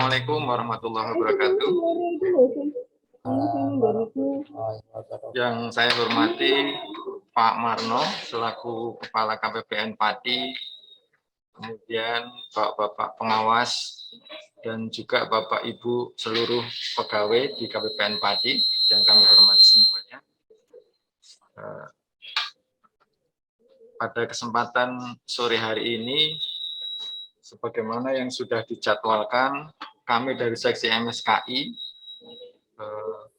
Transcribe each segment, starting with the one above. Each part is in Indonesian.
Assalamualaikum warahmatullahi wabarakatuh. Yang saya hormati Pak Marno selaku Kepala KPPN Pati, kemudian Bapak-Bapak pengawas, dan juga Bapak Ibu seluruh pegawai di KPPN Pati yang kami hormati semuanya. Pada kesempatan sore hari ini, sebagaimana yang sudah dijadwalkan, kami dari Seksi MSKI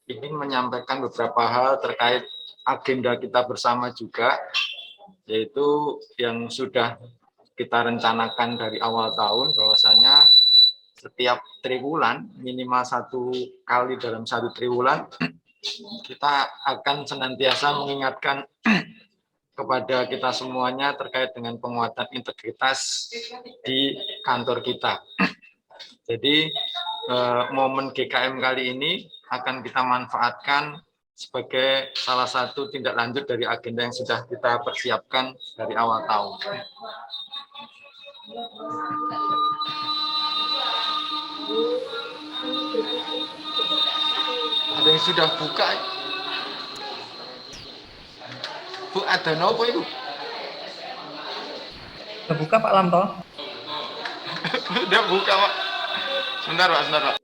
ingin menyampaikan beberapa hal terkait agenda kita bersama juga, yaitu yang sudah kita rencanakan dari awal tahun, bahwasanya setiap triwulan, minimal 1 kali dalam 1 triwulan, kita akan senantiasa mengingatkan kepada kita semuanya terkait dengan penguatan integritas di kantor kita. Jadi momen GKM kali ini akan kita manfaatkan sebagai salah satu tindak lanjut dari agenda yang sudah kita persiapkan dari awal tahun. Ada yang sudah buka? Bu, ada nopo Ibu? Sudah buka Pak Lamto? Udah buka Pak. Sebentar Pak.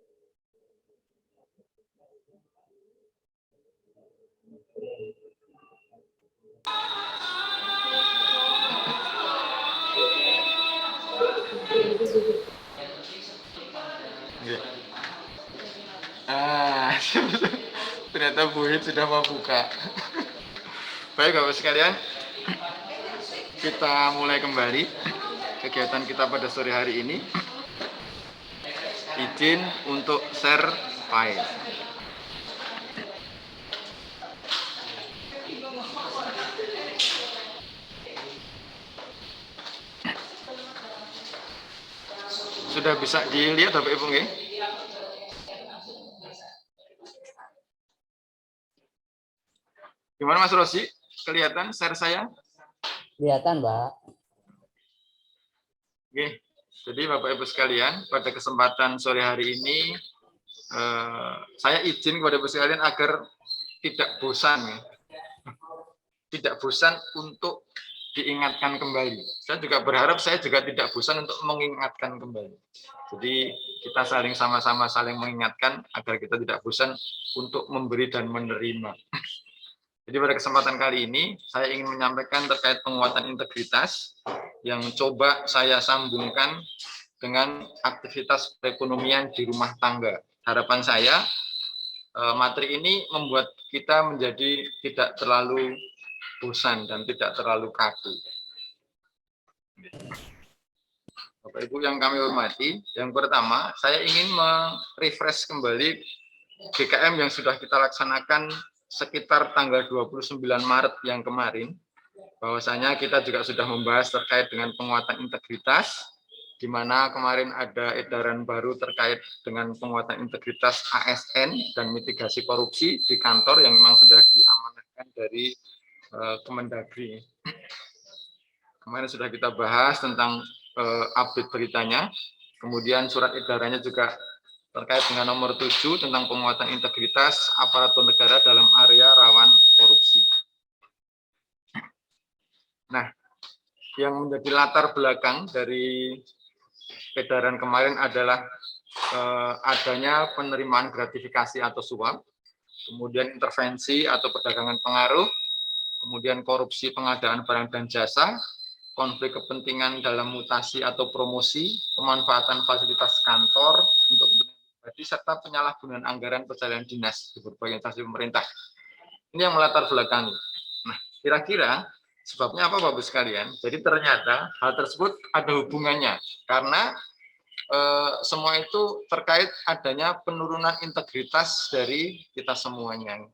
Ternyata Bu Hid sudah mau buka. Baik Bapak sekalian, kita mulai kembali kegiatan kita pada sore hari ini. Izin untuk share file. Sudah bisa dilihat Bapak Ibu nggih? Gimana Mas Rosi? Kelihatan share saya? Kelihatan, Mbak. Oke. Jadi Bapak Ibu sekalian, pada kesempatan sore hari ini saya izin kepada Ibu sekalian agar tidak bosan, tidak bosan untuk diingatkan kembali. Saya juga berharap saya juga tidak bosan untuk mengingatkan kembali. Jadi kita sama-sama saling mengingatkan agar kita tidak bosan untuk memberi dan menerima. Jadi pada kesempatan kali ini saya ingin menyampaikan terkait penguatan integritas yang coba saya sambungkan dengan aktivitas perekonomian di rumah tangga. Harapan saya materi ini membuat kita menjadi tidak terlalu bosan dan tidak terlalu kaku. Bapak Ibu yang kami hormati, yang pertama saya ingin merefresh kembali GKM yang sudah kita laksanakan sekitar tanggal 29 Maret yang kemarin, bahwasanya kita juga sudah membahas terkait dengan penguatan integritas, di mana kemarin ada edaran baru terkait dengan penguatan integritas ASN dan mitigasi korupsi di kantor yang memang sudah diamanahkan dari Kemendagri. Kemarin sudah kita bahas tentang update beritanya, kemudian surat edarannya juga terkait dengan nomor 7 tentang penguatan integritas aparatur negara dalam area rawan korupsi. Nah, yang menjadi latar belakang dari edaran kemarin adalah adanya penerimaan gratifikasi atau suap, kemudian intervensi atau perdagangan pengaruh, kemudian korupsi pengadaan barang dan jasa, konflik kepentingan dalam mutasi atau promosi, pemanfaatan fasilitas kantor untuk serta penyalahgunaan anggaran perjalanan dinas di berbagai instansi pemerintah. Ini yang melatar belakangi. Nah, kira-kira sebabnya apa Bapak sekalian? Jadi ternyata hal tersebut ada hubungannya karena semua itu terkait adanya penurunan integritas dari kita semuanya.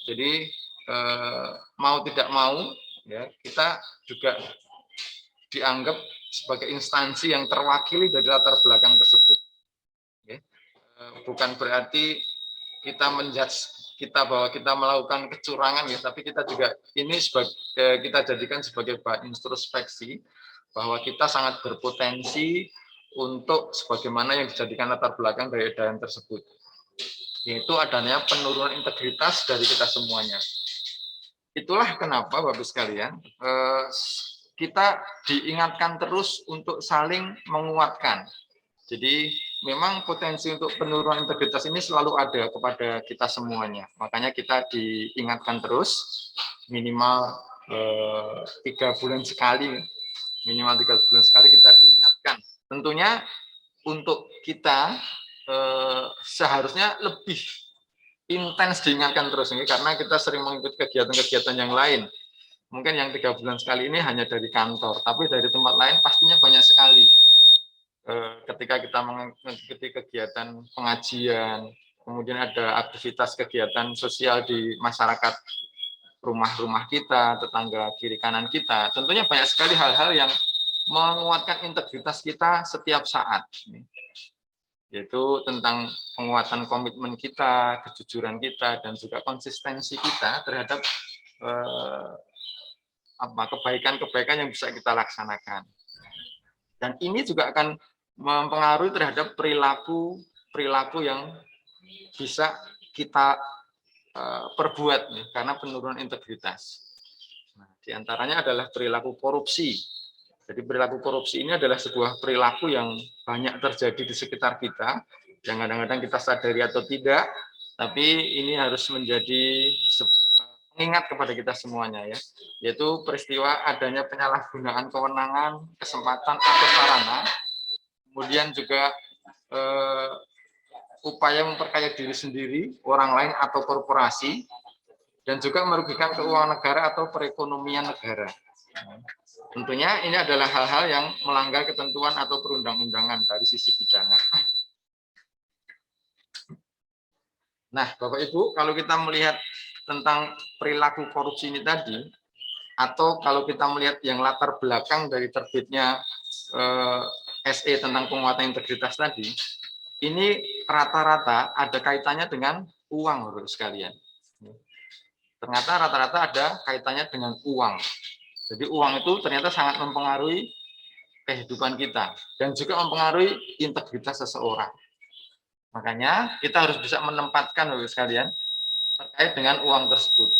Jadi mau tidak mau ya kita juga dianggap sebagai instansi yang terwakili dari latar belakang tersebut. Bukan berarti kita menjudge kita bahwa kita melakukan kecurangan ya, tapi kita juga ini kita jadikan sebagai bahan introspeksi bahwa kita sangat berpotensi untuk sebagaimana yang dijadikan latar belakang dari edaran tersebut, yaitu adanya penurunan integritas dari kita semuanya. Itulah kenapa Bapak sekalian, kita diingatkan terus untuk saling menguatkan. Jadi memang potensi untuk penurunan integritas ini selalu ada kepada kita semuanya. Makanya kita diingatkan terus minimal 3 bulan sekali, kita diingatkan. Tentunya untuk kita seharusnya lebih intens diingatkan terus ini karena kita sering mengikuti kegiatan-kegiatan yang lain. Mungkin yang 3 bulan sekali ini hanya dari kantor, tapi dari tempat lain pastinya banyak sekali. Ketika kita mengikuti kegiatan pengajian, kemudian ada aktivitas kegiatan sosial di masyarakat, rumah-rumah kita, tetangga kiri kanan kita, tentunya banyak sekali hal-hal yang menguatkan integritas kita setiap saat, yaitu tentang penguatan komitmen kita, kejujuran kita, dan juga konsistensi kita terhadap kebaikan-kebaikan yang bisa kita laksanakan. Dan ini juga akan mempengaruhi terhadap perilaku yang bisa kita perbuat karena penurunan integritas. Nah, di antaranya adalah perilaku korupsi. Jadi perilaku korupsi ini adalah sebuah perilaku yang banyak terjadi di sekitar kita, yang kadang-kadang kita sadari atau tidak, tapi ini harus menjadi pengingat kepada kita semuanya, ya, yaitu peristiwa adanya penyalahgunaan kewenangan, kesempatan atau sarana, kemudian juga upaya memperkaya diri sendiri, orang lain atau korporasi, dan juga merugikan keuangan negara atau perekonomian negara. Tentunya ini adalah hal-hal yang melanggar ketentuan atau perundang-undangan dari sisi pidana. Nah, Bapak Ibu, kalau kita melihat tentang perilaku korupsi ini tadi, atau kalau kita melihat yang latar belakang dari terbitnya SE tentang penguatan integritas tadi, ini rata-rata ada kaitannya dengan uang, Bapak sekalian. Ternyata rata-rata ada kaitannya dengan uang. Jadi uang itu ternyata sangat mempengaruhi kehidupan kita dan juga mempengaruhi integritas seseorang. Makanya kita harus bisa menempatkan, Bapak sekalian, terkait dengan uang tersebut.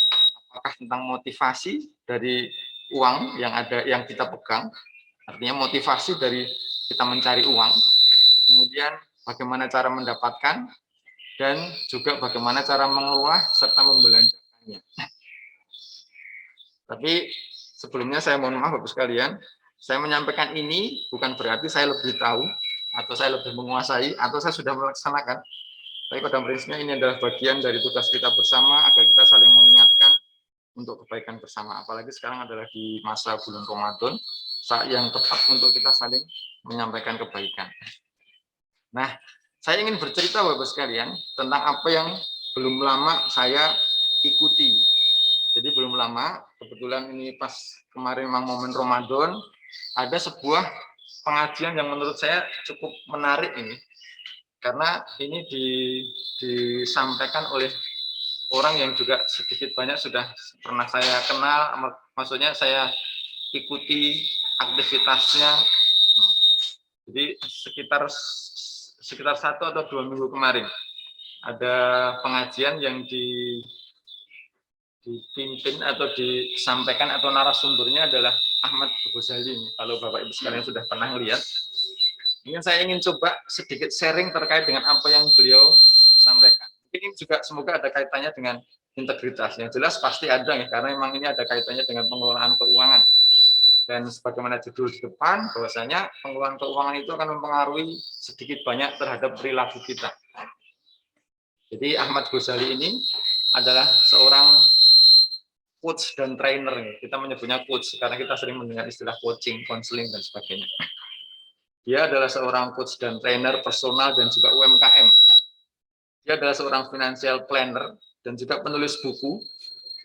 Apakah tentang motivasi dari uang yang kita pegang, artinya motivasi dari kita mencari uang, kemudian bagaimana cara mendapatkan, dan juga bagaimana cara mengelola serta membelanjakannya. Tapi sebelumnya saya mohon maaf Bapak sekalian, saya menyampaikan ini bukan berarti saya lebih tahu, atau saya lebih menguasai, atau saya sudah melaksanakan. Tapi pada prinsipnya ini adalah bagian dari tugas kita bersama agar kita saling mengingatkan untuk kebaikan bersama. Apalagi sekarang adalah di masa bulan Ramadan, saat yang tepat untuk kita saling menyampaikan kebaikan. Nah, saya ingin bercerita Bapak sekalian tentang apa yang belum lama saya ikuti. Jadi belum lama, kebetulan ini pas kemarin memang momen Ramadan, ada sebuah pengajian yang menurut saya cukup menarik ini. Karena ini disampaikan oleh orang yang juga sedikit banyak sudah pernah saya kenal, maksudnya saya ikuti aktivitasnya. Jadi sekitar 1 atau 2 minggu kemarin ada pengajian yang dipimpin atau disampaikan atau narasumbernya adalah Ahmad Ghazali. Kalau Bapak Ibu sekalian sudah pernah lihat, ini saya ingin coba sedikit sharing terkait dengan apa yang beliau sampaikan. Ini juga semoga ada kaitannya dengan integritas. Yang jelas pasti ada ya, karena memang ini ada kaitannya dengan pengelolaan keuangan. Dan sebagaimana judul di depan, bahwasanya pengelolaan keuangan itu akan mempengaruhi sedikit banyak terhadap perilaku kita. Jadi Ahmad Ghazali ini adalah seorang coach dan trainer. Kita menyebutnya coach karena kita sering mendengar istilah coaching, counseling, dan sebagainya. Dia adalah seorang coach dan trainer personal dan juga UMKM. Dia adalah seorang financial planner dan juga penulis buku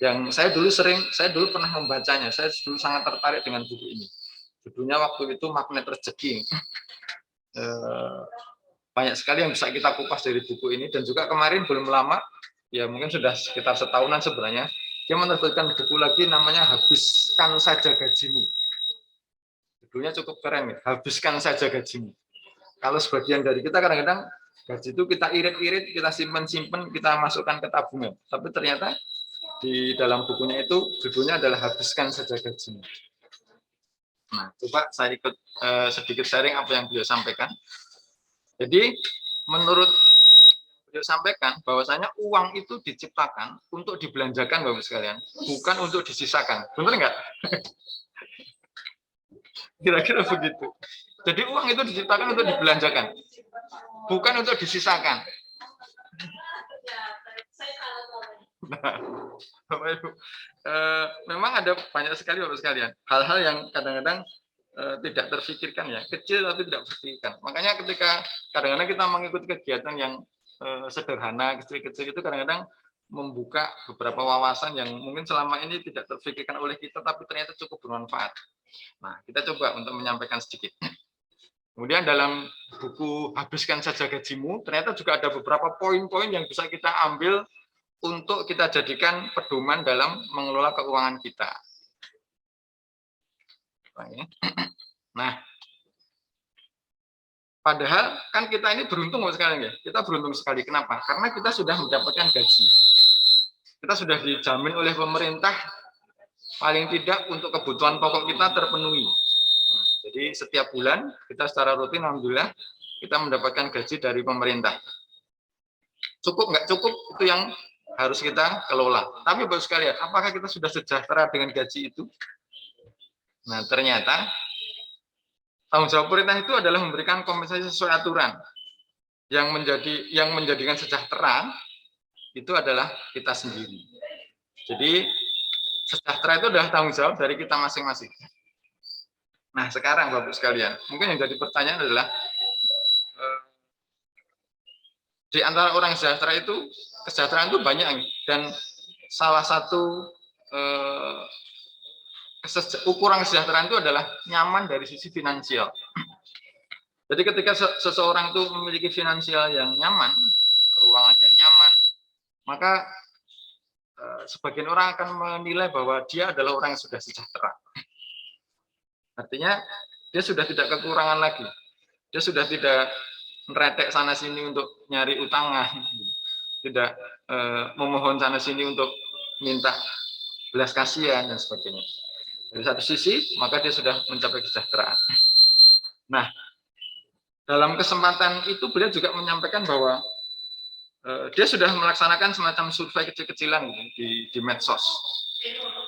yang saya dulu pernah membacanya. Saya dulu sangat tertarik dengan buku ini. Judulnya waktu itu Magnet Rezeki. Banyak sekali yang bisa kita kupas dari buku ini, dan juga kemarin belum lama, ya mungkin sudah sekitar setahunan sebenarnya, dia menerbitkan buku lagi namanya Habiskan Saja Gajimu. Judulnya cukup keren, ya. Habiskan Saja Gajimu. Kalau sebagian dari kita kadang-kadang gaji itu kita irit-irit, kita simpen-simpen, kita masukkan ke tabungan. Tapi ternyata di dalam bukunya itu judulnya adalah habiskan saja gaji. Nah, coba saya ikut sedikit sharing apa yang beliau sampaikan. Jadi menurut beliau sampaikan bahwasanya uang itu diciptakan untuk dibelanjakan Bapak sekalian, bukan untuk disisakan. Benar nggak? Kira-kira begitu. Jadi uang itu diciptakan untuk dibelanjakan, bukan untuk disisakan. Nah, Bapak Ibu, memang ada banyak sekali Bapak sekalian hal-hal yang kadang-kadang tidak terfikirkan ya, kecil tapi tidak terfikirkan. Makanya ketika kadang-kadang kita mengikuti kegiatan yang sederhana, kecil-kecil itu kadang-kadang membuka beberapa wawasan yang mungkin selama ini tidak terfikirkan oleh kita, tapi ternyata cukup bermanfaat. Nah, kita coba untuk menyampaikan sedikit. Kemudian dalam buku Habiskan Saja Gajimu, ternyata juga ada beberapa poin-poin yang bisa kita ambil untuk kita jadikan pedoman dalam mengelola keuangan kita. Nah, padahal kan kita ini beruntung sekali ya. Kita beruntung sekali. Kenapa? Karena kita sudah mendapatkan gaji. Kita sudah dijamin oleh pemerintah paling tidak untuk kebutuhan pokok kita terpenuhi. Jadi setiap bulan kita secara rutin alhamdulillah kita mendapatkan gaji dari pemerintah. Cukup nggak cukup itu yang harus kita kelola. Tapi Bapak sekalian, apakah kita sudah sejahtera dengan gaji itu? Nah, ternyata tanggung jawab pemerintah itu adalah memberikan kompensasi sesuai aturan. Yang menjadikan sejahtera itu adalah kita sendiri. Jadi sejahtera itu adalah tanggung jawab dari kita masing-masing. Nah, sekarang Bapak sekalian, mungkin yang jadi pertanyaan adalah di antara orang sejahtera itu, kesejahteraan itu banyak, dan salah satu ukuran kesejahteraan itu adalah nyaman dari sisi finansial. Jadi ketika seseorang itu memiliki finansial yang nyaman, keuangan yang nyaman, maka sebagian orang akan menilai bahwa dia adalah orang yang sudah sejahtera. Artinya dia sudah tidak kekurangan lagi. Dia sudah tidak meretek sana sini untuk nyari utangan, tidak memohon sana sini untuk minta belas kasihan dan sebagainya. Dari satu sisi, maka dia sudah mencapai kesejahteraan. Nah, dalam kesempatan itu beliau juga menyampaikan bahwa dia sudah melaksanakan semacam survei kecil-kecilan di medsos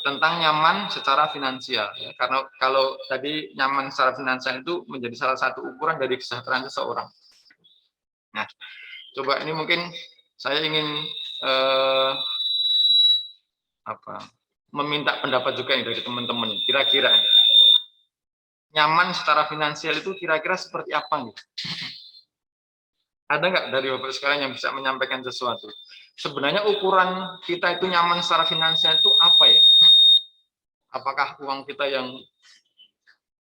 tentang nyaman secara finansial. Karena kalau tadi nyaman secara finansial itu menjadi salah satu ukuran dari kesejahteraan seseorang. Nah, coba ini mungkin saya ingin meminta pendapat juga dari teman-teman. Kira-kira nyaman secara finansial itu kira-kira seperti apa nih? Ada nggak dari Bapak sekalian yang bisa menyampaikan sesuatu? Sebenarnya ukuran kita itu nyaman secara finansial itu apa ya? Apakah uang kita yang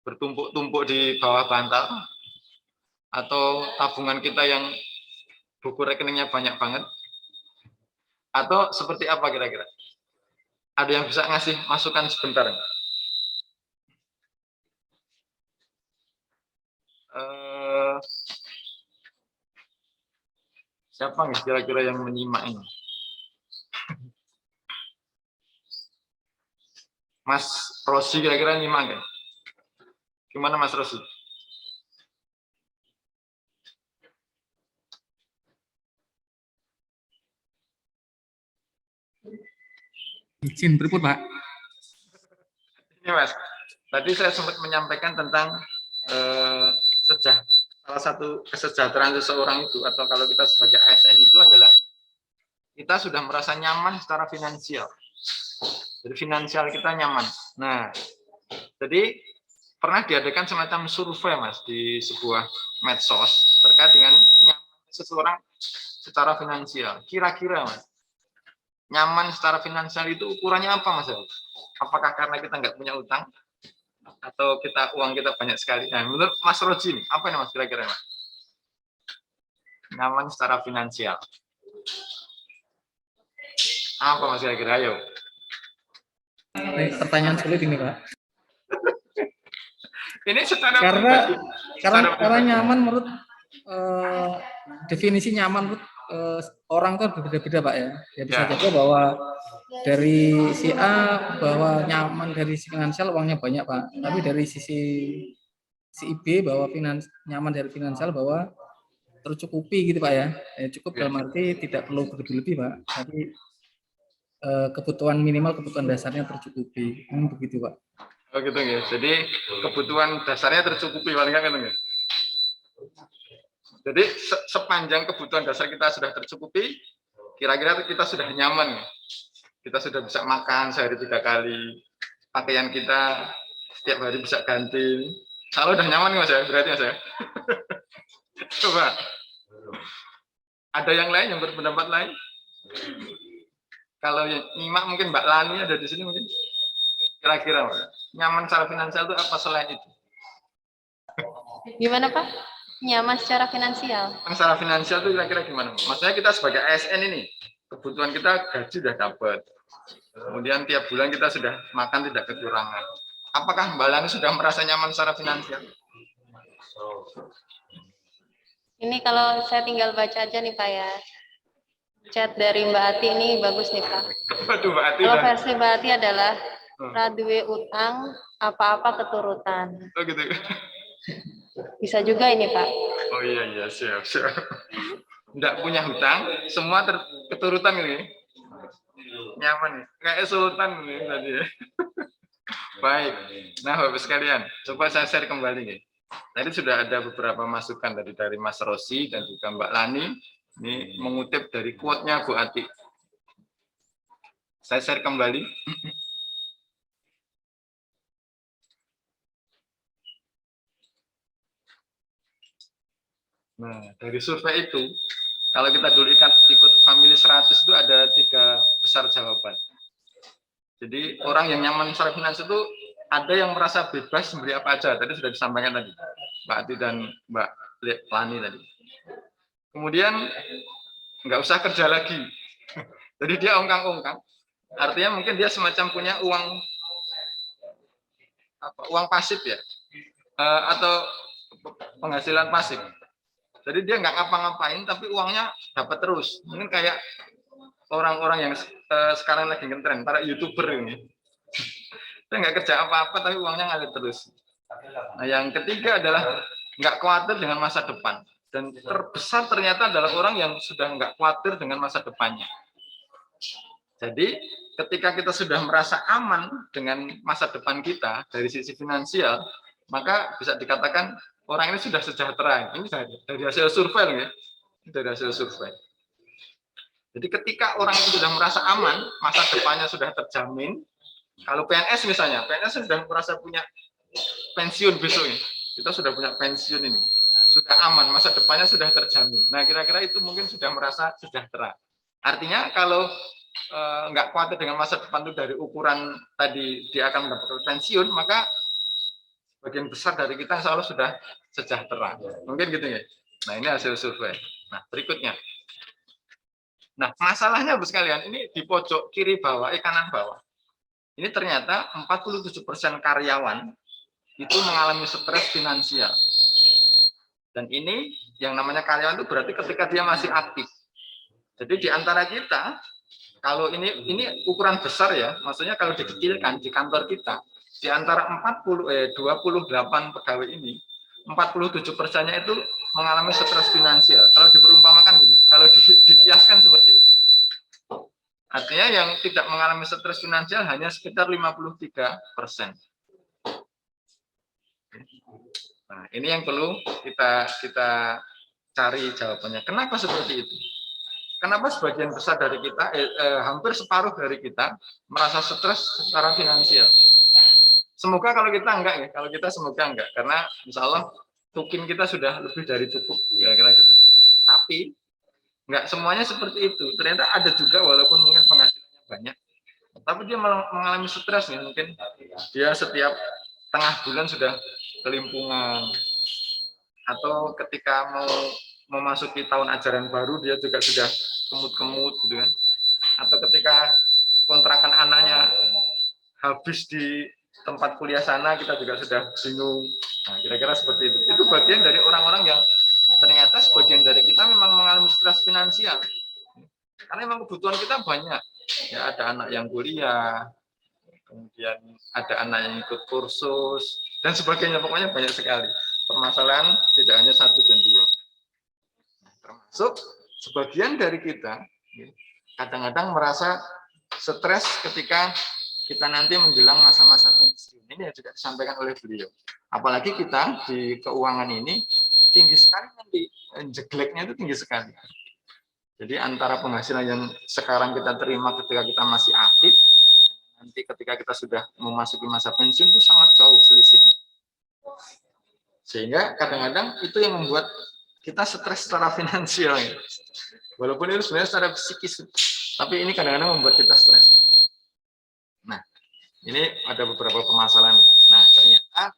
bertumpuk-tumpuk di bawah bantal? Atau tabungan kita yang buku rekeningnya banyak banget? Atau seperti apa kira-kira? Ada yang bisa ngasih masukan sebentar? Siapa nih kira-kira yang menyimak ini? Mas Rosi kira-kira nyimak nggak? Gimana Mas Rosi? Izin berikut Pak. Ini Mas, tadi saya sempat menyampaikan tentang salah satu kesejahteraan seseorang itu, atau kalau kita sebagai ASN itu adalah kita sudah merasa nyaman secara finansial. Jadi finansial kita nyaman. Nah, jadi pernah diadakan semacam survei Mas di sebuah medsos terkait dengan nyaman seseorang secara finansial. Kira-kira Mas, nyaman secara finansial itu ukurannya apa Mas? Apakah karena kita nggak punya utang? Atau uang kita banyak sekali? Nah, menurut Mas Roji, apa nih Mas kira-kira Mas? Nyaman secara finansial. Apa Mas kira-kira? Ayo. Pertanyaan sulit ini Pak. Ini secara Karena orang nyaman menurut eh, definisi nyaman orang kan berbeda-beda Pak ya. Ya bisa Ya. jadi bahwa dari si A bahwa nyaman dari sisi finansial uangnya banyak Pak. Tapi dari sisi si B bahwa nyaman dari finansial bahwa tercukupi gitu Pak ya. Cukup Ya. dalam arti tidak perlu berlebih-lebih Pak. Tapi kebutuhan minimal kebutuhan dasarnya tercukupi. Begitu Pak. Oh gitu ya. Jadi kebutuhan dasarnya tercukupi paling nggak gitu ya. Jadi sepanjang kebutuhan dasar kita sudah tercukupi, kira-kira kita sudah nyaman ya. Kita sudah bisa makan sehari 3 kali, pakaian kita setiap hari bisa ganti. Kalau udah nyaman nih Mas ya, berarti Mas ya. Coba. Ada yang lain yang berpendapat lain? Kalau yang nyimak mungkin Mbak Lani ada di sini mungkin. Kira-kira nyaman secara finansial itu apa selain itu? Gimana Pak? Nyaman secara finansial? Secara finansial itu kira-kira gimana? Maksudnya kita sebagai ASN ini, kebutuhan kita gaji sudah dapat. Kemudian tiap bulan kita sudah makan tidak kekurangan. Apakah Mbak Lani sudah merasa nyaman secara finansial? Ini kalau saya tinggal baca aja nih Pak ya. Chat dari Mbak Ati ini bagus nih Pak. Waduh, Mbak Ati. Kalau versi Mbak Ati adalah raduwe utang apa-apa keturutan. Oh gitu. Bisa juga ini Pak. Oh iya siap. Tidak punya hutang, semua keturutan ini. Nyaman nih, kayak sultan nih tadi. Baik. Nah, Bapak sekalian, coba saya share kembali nih. Tadi sudah ada beberapa masukan dari Mas Rosi dan juga Mbak Lani. Ini mengutip dari quote-nya Bu Ati. Saya share kembali. Nah, dari survei itu, kalau kita dulu ikut family 100 itu ada 3 besar jawaban. Jadi orang yang nyaman secara finansial itu ada yang merasa bebas membeli apa aja. Tadi sudah disampaikan tadi, Mbak Ati dan Mbak Lani tadi. Kemudian nggak usah kerja lagi. Jadi dia ongkang-ongkang. Artinya mungkin dia semacam punya uang pasif ya, atau penghasilan pasif. Jadi dia nggak ngapa-ngapain, tapi uangnya dapat terus. Mungkin kayak orang-orang yang sekarang lagi ngetren, para YouTuber ini. Dia nggak kerja apa-apa, tapi uangnya ngalir terus. Nah, yang ketiga adalah nggak khawatir dengan masa depan. Dan terbesar ternyata adalah orang yang sudah nggak khawatir dengan masa depannya. Jadi ketika kita sudah merasa aman dengan masa depan kita dari sisi finansial, maka bisa dikatakan orang ini sudah sejahtera. Ini dari hasil survei ya. Dari hasil survei. Jadi ketika orang itu sudah merasa aman, masa depannya sudah terjamin. Kalau PNS misalnya, PNS sudah merasa punya pensiun besok ini. Kita sudah punya pensiun ini. Sudah aman, masa depannya sudah terjamin. Nah, kira-kira itu mungkin sudah merasa sejahtera. Artinya kalau nggak khawatir dengan masa depan itu dari ukuran tadi dia akan mendapatkan pensiun, maka bagian besar dari kita insya Allah sudah sejahtera. Mungkin gitu ya. Nah, ini hasil survei. Nah, berikutnya. Nah, masalahnya Bapak sekalian, ini di pojok kiri bawah, kanan bawah. Ini ternyata 47% karyawan itu mengalami stres finansial. Dan ini yang namanya karyawan itu berarti ketika dia masih aktif. Jadi di antara kita, kalau ini ukuran besar ya, maksudnya kalau dikecilkan di kantor kita, di antara 28 pegawai ini, 47%-nya itu mengalami stres finansial. Kalau diperumpamakan gitu, kalau dikiaskan seperti itu. Artinya yang tidak mengalami stres finansial hanya sekitar 53%. Nah, ini yang perlu kita cari jawabannya. Kenapa seperti itu? Kenapa sebagian besar dari kita, hampir separuh dari kita merasa stres secara finansial? Semoga kalau kita enggak ya, kalau kita semoga enggak, karena insya Allah tukin kita sudah lebih dari cukup, kira-kira gitu. Tapi enggak semuanya seperti itu. Ternyata ada juga walaupun mungkin penghasilannya banyak, tapi dia mengalami stres nih. Mungkin dia setiap tengah bulan sudah kelimpungan, atau ketika mau memasuki tahun ajaran baru dia juga sudah kemut-kemut gitu kan, atau ketika kontrakan anaknya habis di tempat kuliah sana kita juga sudah bingung. Nah, kira-kira seperti itu bagian dari orang-orang yang ternyata sebagian dari kita memang mengalami stres finansial. Karena memang kebutuhan kita banyak. Ya, ada anak yang kuliah, kemudian ada anak yang ikut kursus, dan sebagainya. Pokoknya banyak sekali. Permasalahan tidak hanya satu dan dua. Termasuk sebagian dari kita kadang-kadang merasa stres ketika kita nanti menjelang masa-masa pensiun. Ini yang juga disampaikan oleh beliau. Apalagi kita di keuangan ini tinggi sekali nanti, jegleknya itu tinggi sekali. Jadi antara penghasilan yang sekarang kita terima ketika kita masih aktif, nanti ketika kita sudah memasuki masa pensiun itu sangat jauh selisihnya. Sehingga kadang-kadang itu yang membuat kita stres secara finansial. Walaupun itu sebenarnya secara psikis, tapi ini kadang-kadang membuat kita stres. Nah, ini ada beberapa permasalahan. Nah, ternyata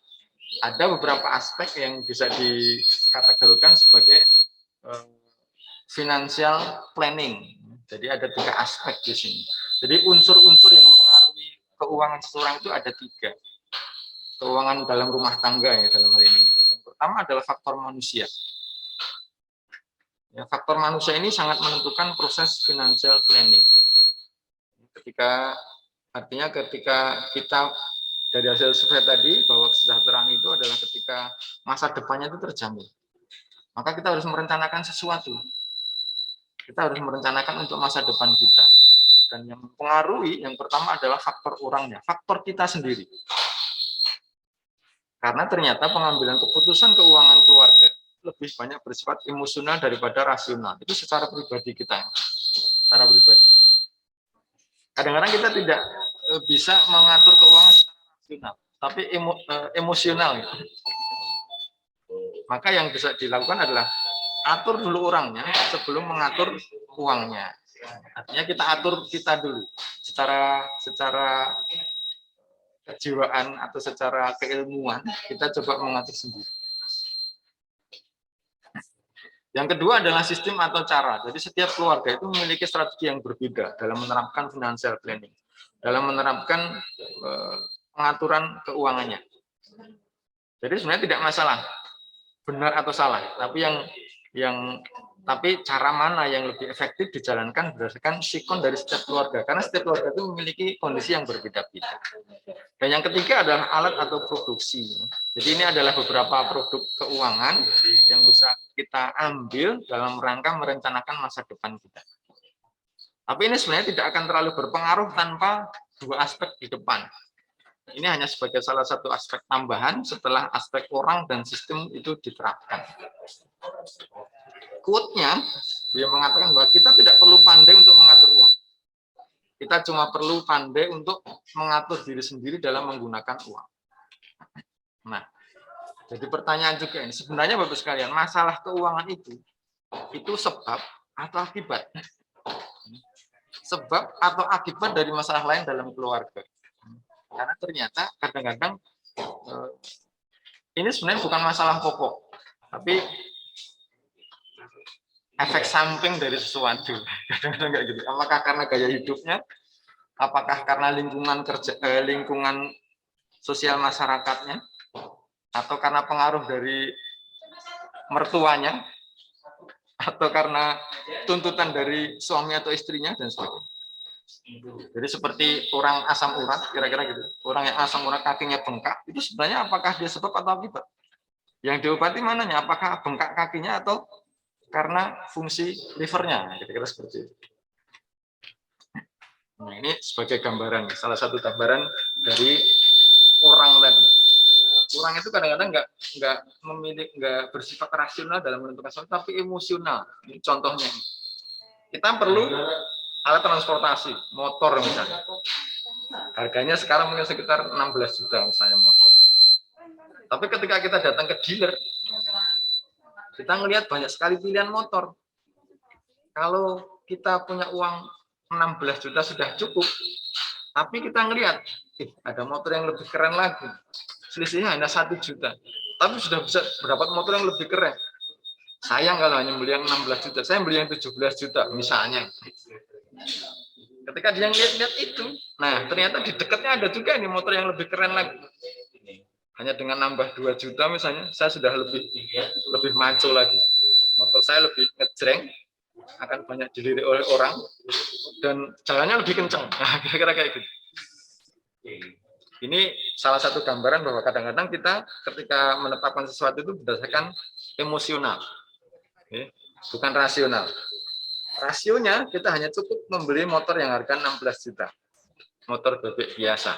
ada beberapa aspek yang bisa dikategorikan sebagai financial planning. Jadi ada 3 aspek di sini. Jadi unsur-unsur yang mempengaruhi keuangan seseorang itu ada 3. Keuangan dalam rumah tangga ya dalam hal ini. Yang pertama adalah faktor manusia. Ya, faktor manusia ini sangat menentukan proses financial planning. Artinya ketika kita dari hasil survei tadi bahwa kesejahteraan itu adalah ketika masa depannya itu terjamin, maka kita harus merencanakan sesuatu. Kita harus merencanakan untuk masa depan kita. Dan yang mempengaruhi yang pertama adalah faktor orangnya, faktor kita sendiri. Karena ternyata pengambilan keputusan keuangan keluarga lebih banyak bersifat emosional daripada rasional. Itu secara pribadi kita, secara pribadi. Kadang-kadang kita tidak bisa mengatur keuangan secara rasional, tapi emosional. Maka yang bisa dilakukan adalah atur dulu orangnya sebelum mengatur uangnya. Artinya kita atur kita dulu secara kejiwaan atau secara keilmuan, kita coba mengatur sendiri. Yang kedua adalah sistem atau cara. Jadi setiap keluarga itu memiliki strategi yang berbeda dalam menerapkan financial planning, dalam menerapkan pengaturan keuangannya. Jadi sebenarnya tidak masalah benar atau salah, tapi cara mana yang lebih efektif dijalankan berdasarkan sikon dari setiap keluarga, karena setiap keluarga itu memiliki kondisi yang berbeda-beda. Dan yang ketiga adalah alat atau produksi. Jadi ini adalah beberapa produk keuangan yang bisa kita ambil dalam rangka merencanakan masa depan kita. Tapi ini sebenarnya tidak akan terlalu berpengaruh tanpa 2 aspek di depan. Ini hanya sebagai salah satu aspek tambahan setelah aspek orang dan sistem itu diterapkan. Quote-nya, dia mengatakan bahwa kita tidak perlu pandai untuk mengatur uang. Kita cuma perlu pandai untuk mengatur diri sendiri dalam menggunakan uang. Nah, jadi pertanyaan juga ini, sebenarnya Bapak sekalian, masalah keuangan itu sebab atau akibat? Sebab atau akibat dari masalah lain dalam keluarga. Karena ternyata kadang-kadang ini sebenarnya bukan masalah pokok, tapi efek samping dari sesuatu. Kadang-kadang kayak gitu. Apakah karena gaya hidupnya? Apakah karena lingkungan sosial masyarakatnya? Atau karena pengaruh dari mertuanya? Atau karena tuntutan dari suami atau istrinya dan sebagainya. Jadi seperti orang asam urat, kira-kira gitu. Orang yang asam urat kakinya bengkak, itu sebenarnya apakah dia sebab atau akibat? Yang diobati mananya? Apakah bengkak kakinya atau karena fungsi livernya, kira-kira seperti itu. Nah, ini sebagai gambaran, salah satu gambaran dari orang tadi. Orang itu kadang-kadang nggak bersifat rasional dalam menentukan sesuatu, tapi emosional. Ini contohnya. Kita perlu alat transportasi, motor misalnya. Harganya sekarang mungkin sekitar 16 juta misalnya motor. Tapi ketika kita datang ke dealer, kita melihat banyak sekali pilihan motor. Kalau kita punya uang 16 juta sudah cukup, tapi kita ngelihat, ada motor yang lebih keren lagi. Selisihnya hanya 1 juta. Tapi sudah bisa mendapat motor yang lebih keren. Sayang kalau hanya beli yang 16 juta, saya beli yang 17 juta misalnya. Ketika dia lihat itu, nah ternyata di dekatnya ada juga nih motor yang lebih keren lagi. Hanya dengan nambah 2 juta misalnya, saya sudah lebih maco lagi. motor saya lebih ngejreng, akan banyak dilirik oleh orang, dan jalannya lebih kencang. Nah, kira-kira kayak gitu. Ini salah satu gambaran bahwa kadang-kadang kita ketika menetapkan sesuatu itu berdasarkan emosional, bukan rasional. Rasionya kita hanya cukup membeli motor yang harga 16 juta, motor bebek biasa.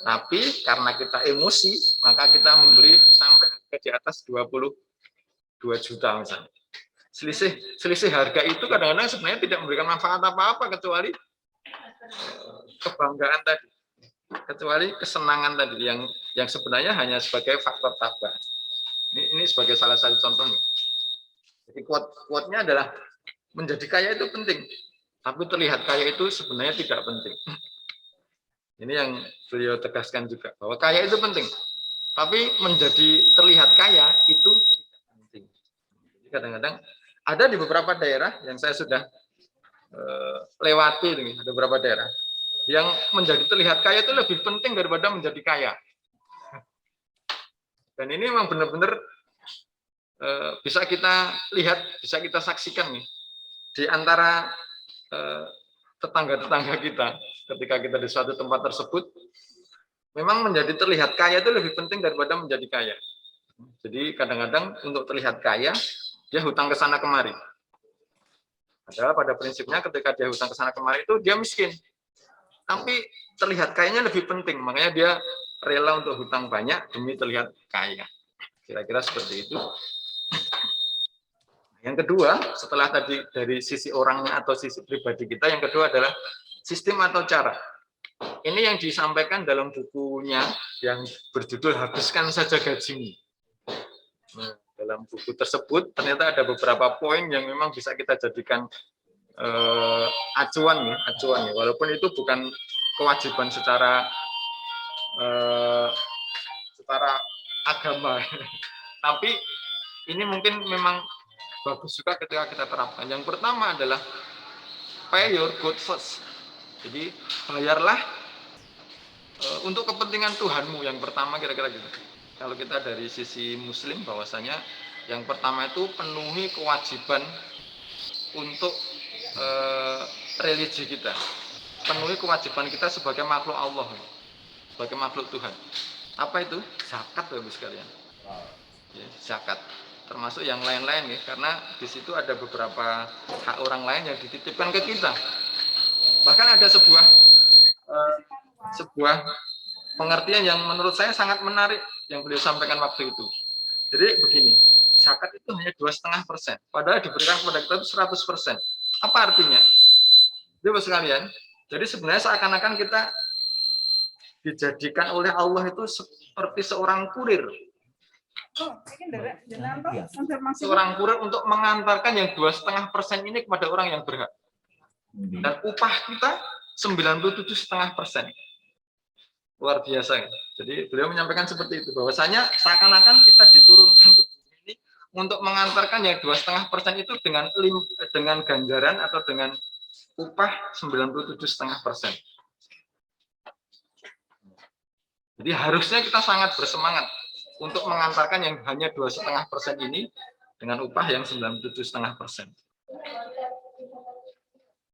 Tapi karena kita emosi, maka kita membeli sampai harga di atas 22 juta misalnya. Selisih harga itu kadang-kadang sebenarnya tidak memberikan manfaat apa-apa kecuali kebanggaan tadi, kecuali kesenangan tadi yang sebenarnya hanya sebagai faktor tambah. Ini sebagai salah satu contohnya. Jadi quote-nya adalah menjadi kaya itu penting, tapi terlihat kaya itu sebenarnya tidak penting. Ini yang beliau tegaskan juga, bahwa kaya itu penting, tapi menjadi terlihat kaya itu tidak penting. Jadi kadang-kadang ada di beberapa daerah yang saya sudah lewati, ada beberapa daerah yang menjadi terlihat kaya itu lebih penting daripada menjadi kaya. Dan ini memang benar-benar bisa kita lihat, bisa kita saksikan nih di antara tetangga-tetangga kita. Ketika kita di suatu tempat tersebut, memang menjadi terlihat kaya itu lebih penting daripada menjadi kaya. Jadi kadang-kadang untuk terlihat kaya, dia hutang ke sana kemari. Padahal pada prinsipnya ketika dia hutang ke sana kemari itu dia miskin. Tapi terlihat kayanya lebih penting, makanya dia rela untuk hutang banyak demi terlihat kaya. Kira-kira seperti itu. Yang kedua, setelah tadi dari sisi orangnya atau sisi pribadi kita, yang kedua adalah sistem atau cara. Ini yang disampaikan dalam bukunya yang berjudul Habiskan Saja Gajimu. Nah, dalam buku tersebut ternyata ada beberapa poin yang memang bisa kita jadikan acuan ya, walaupun itu bukan kewajiban secara agama, tapi ini mungkin memang bagus juga ketika kita terapkan. Yang pertama adalah pay your good first. Jadi bayarlah untuk kepentingan Tuhanmu yang pertama, kira-kira gitu. Kalau kita dari sisi Muslim, bahwasanya yang pertama itu penuhi kewajiban untuk religi kita, penuhi kewajiban kita sebagai makhluk Allah, sebagai makhluk Tuhan. Apa itu? Zakat, Bapak sekalian. Ya, zakat. Termasuk yang lain-lain ya, karena di situ ada beberapa hak orang lain yang dititipkan ke kita. Bahkan ada sebuah pengertian yang menurut saya sangat menarik yang beliau sampaikan waktu itu. Jadi begini, zakat itu hanya 2,5%, padahal diberikan kepada kita itu 100%. Apa artinya? Bapak sekalian, jadi sebenarnya seakan-akan kita dijadikan oleh Allah itu seperti seorang kurir. Seorang kurir untuk mengantarkan yang 2,5% ini kepada orang yang berhak. Dan upah kita 97,5%. Luar biasa. Jadi beliau menyampaikan seperti itu, bahwasanya seakan-akan kita diturunkan ke bumi ini untuk mengantarkan yang 2,5% itu dengan ganjaran atau dengan upah 97,5%. Jadi harusnya kita sangat bersemangat untuk mengantarkan yang hanya 2,5% ini dengan upah yang 97,5%.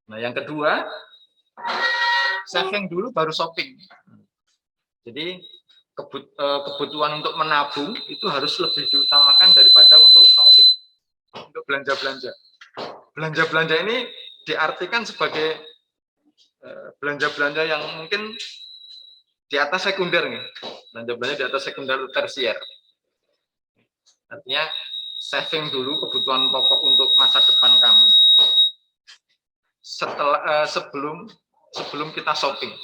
Nah, yang kedua, saving dulu baru shopping. Jadi kebutuhan untuk menabung itu harus lebih diutamakan daripada untuk shopping, untuk belanja-belanja. Belanja-belanja ini diartikan sebagai belanja-belanja yang mungkin di atas sekunder nih, belanja-belanja di atas sekunder tersier. Artinya saving dulu kebutuhan pokok untuk masa depan kamu sebelum kita shopping.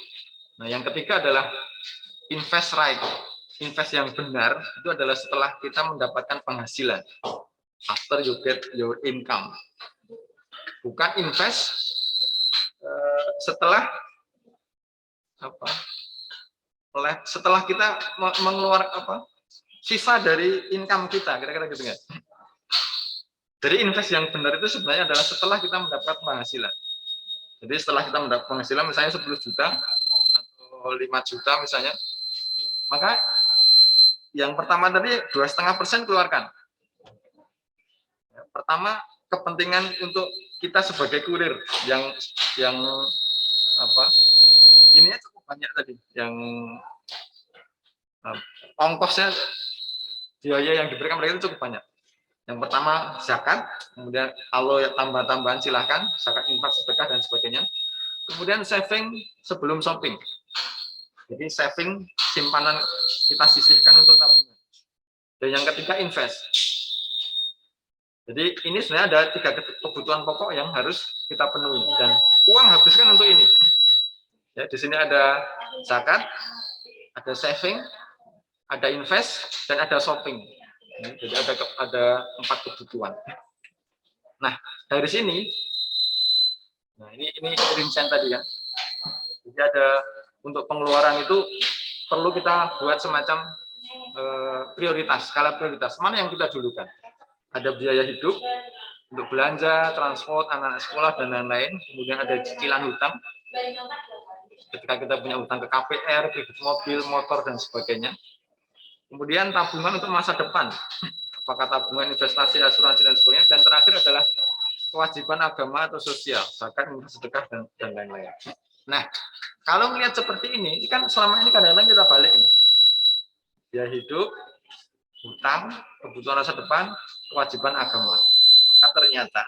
Nah, yang ketiga adalah invest right. Invest yang benar itu adalah setelah kita mendapatkan penghasilan. After you get your income. Bukan invest setelah kita mengeluarkan sisa dari income kita, kira-kira gitu ya. Jadi invest yang benar itu sebenarnya adalah setelah kita mendapat penghasilan. Jadi setelah kita mendapat penghasilan misalnya 10 juta atau 5 juta misalnya, maka yang pertama tadi 2,5% keluarkan. Pertama, kepentingan untuk kita sebagai kurir yang apa? Ininya cukup banyak tadi, yang ongkosnya, biaya yang diberikan mereka itu cukup banyak. Yang pertama zakat, kemudian kalau tambah-tambahan silahkan, zakat, infak, sedekah dan sebagainya. Kemudian saving sebelum shopping. Jadi saving, simpanan kita sisihkan untuk tabungan. Dan yang ketiga invest. Jadi ini sebenarnya ada 3 kebutuhan pokok yang harus kita penuhi dan uang habiskan untuk ini. Ya, di sini ada zakat, ada saving, ada invest, dan ada shopping. Jadi ada 4 kebutuhan. Nah, dari sini, nah ini rincian tadi ya. Jadi ada untuk pengeluaran itu perlu kita buat semacam prioritas, skala prioritas. Mana yang kita dulukan? Ada biaya hidup untuk belanja, transport, anak-anak sekolah dan lain-lain. Kemudian ada cicilan hutang. Ketika kita punya hutang ke KPR, kredit mobil, motor dan sebagainya. Kemudian tabungan untuk masa depan. Apakah tabungan, investasi, asuransi dan sebagainya. Dan terakhir adalah kewajiban agama atau sosial, zakat, sedekah dan lain-lain. Nah, kalau melihat seperti ini kan selama ini kadang-kadang kita balik ini. Biaya hidup, hutang, kebutuhan masa depan, kewajiban agama. Maka ternyata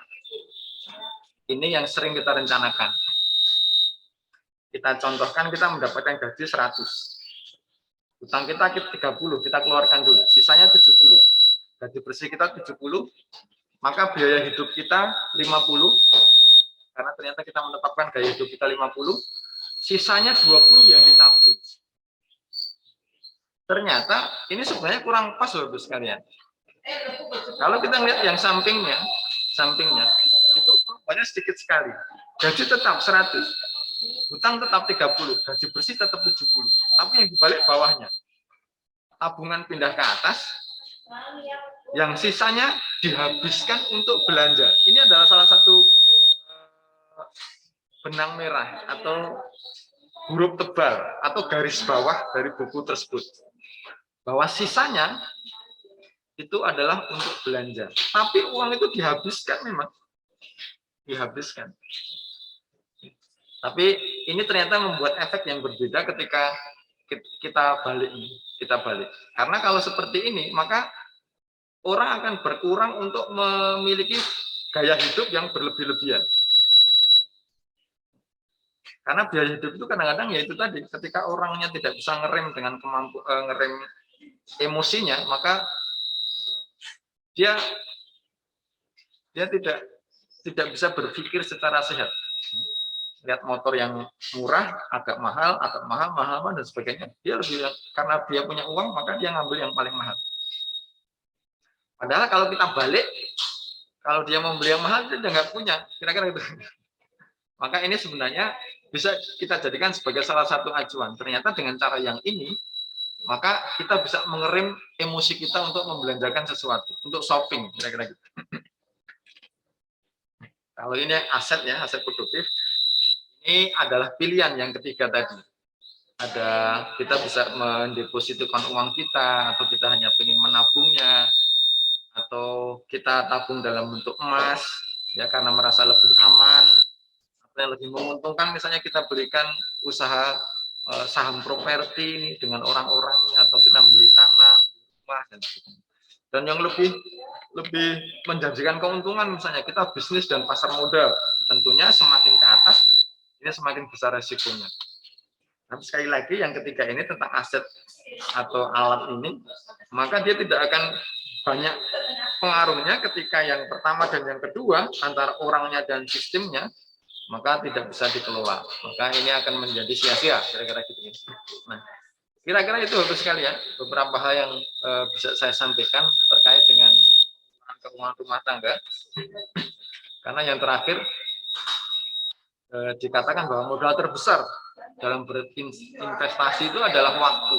ini yang sering kita rencanakan. Kita contohkan kita mendapatkan gaji 100. Hutang kita 30, kita keluarkan dulu. Sisanya 70. Gaji bersih kita 70, maka biaya hidup kita 50. Karena ternyata kita menetapkan gaya hidup kita 50, sisanya 20 yang ditabung. Ternyata ini sebenarnya kurang pas Bapak sekalian. Kalau kita lihat yang sampingnya itu perubahannya sedikit sekali. Gaji tetap 100, hutang tetap 30, gaji bersih tetap 70. Tapi yang dibalik bawahnya, tabungan pindah ke atas, yang sisanya dihabiskan untuk belanja. Ini adalah salah satu benang merah atau huruf tebal atau garis bawah dari buku tersebut. Bahwa sisanya itu adalah untuk belanja. Tapi uang itu dihabiskan memang. Dihabiskan. Tapi ini ternyata membuat efek yang berbeda ketika kita balik. Karena kalau seperti ini, maka orang akan berkurang untuk memiliki gaya hidup yang berlebih-lebihan. Karena biaya hidup itu kadang-kadang ya itu tadi, ketika orangnya tidak bisa ngerem dengan ngerem emosinya, maka dia tidak bisa berpikir secara sehat. Lihat motor yang murah, agak mahal, dan sebagainya. Dia lebih, karena dia punya uang, maka dia ngambil yang paling mahal. Padahal kalau kita balik, kalau dia membeli yang mahal, dia nggak punya. Kira-kira itu. Maka ini sebenarnya bisa kita jadikan sebagai salah satu acuan. Ternyata dengan cara yang ini, maka kita bisa mengerem emosi kita untuk membelanjakan sesuatu, untuk shopping, kira-kira gitu. Kalau ini aset ya, aset produktif, ini adalah pilihan yang ketiga tadi. Kita bisa mendepositokan uang kita, atau kita hanya ingin menabungnya, atau kita tabung dalam bentuk emas, ya karena merasa lebih aman, atau yang lebih menguntungkan, misalnya kita berikan usaha saham properti dengan orang-orangnya, atau kita membeli tanah, rumah dan sebagainya. Dan yang lebih menjanjikan keuntungan, misalnya kita bisnis dan pasar modal, tentunya semakin ke atas ini semakin besar resikonya. Tapi sekali lagi yang ketiga ini tentang aset atau alat ini, maka dia tidak akan banyak pengaruhnya ketika yang pertama dan yang kedua antara orangnya dan sistemnya, maka tidak bisa dikelola. Maka ini akan menjadi sia-sia, kira-kira gitu. Nah, kira-kira itu Bapak sekalian, beberapa hal yang bisa saya sampaikan terkait dengan keuangan rumah tangga. Karena yang terakhir dikatakan bahwa modal terbesar dalam berinvestasi itu adalah waktu.